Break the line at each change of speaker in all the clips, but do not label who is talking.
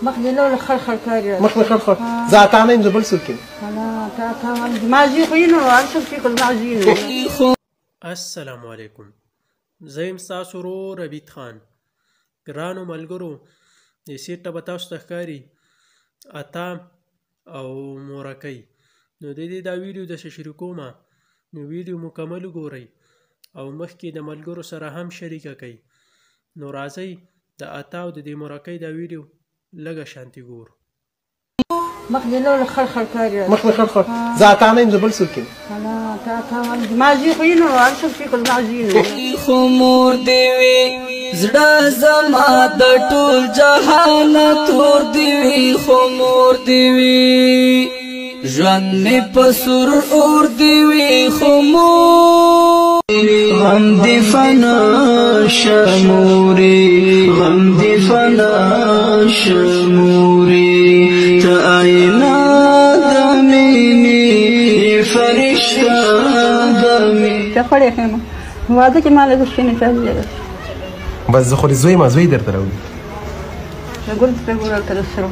مخ دې له خړخړ کاری
مخ مې خړخړ زه تا نه یم زه بل څوک یم
ماضي خو یې نو هر څوک چې کول ماضي
السلام علیکم. زه یم ستاسو ورور عبید خان. ګرانو ملګرو، دې سیټ ته به تاسو ته ښکاري اتا او مورکۍ. نو د دې دا ویډیو داسې شریکومه، نو ویډیو مکمل وګورئ او مخکې د ملګرو سره هم شریکه کړئ. نو راځئ د اتا او د دې مورکۍ دا ویډیو لږه شانتي ګورو.
مخ دې له خړخړ کاری
مخ مې خړخړ زه تا نه یم زه بل څوک یم
ماضي خو یې نو هر څوک چې کول ماضي
خو مور دې وي زړه زما د ټول جهان تور دې وي، خو مور دې وي ژوند مې په سور اور دې وي، خو مور غم دې فنا شموري، غم دې فنا شموري، ته آئینه د مینې فرشته د مینې.
ته خړې خېمه واده کې مال د شینې چالي
بس زه خو دې زوی ما زوی درته راوړي.
ګل په ګل تر سره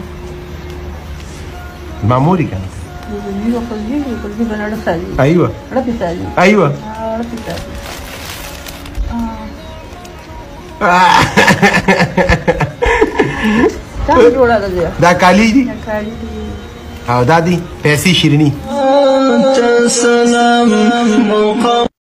ما موري کنه
یو خلجی بنړ سالي.
ايوه
ربي سالي.
ايوه
ربي سالي. دا جوړه ده
دا کالی دي
کالی
او دا دي پیسې شیرینی.
سلام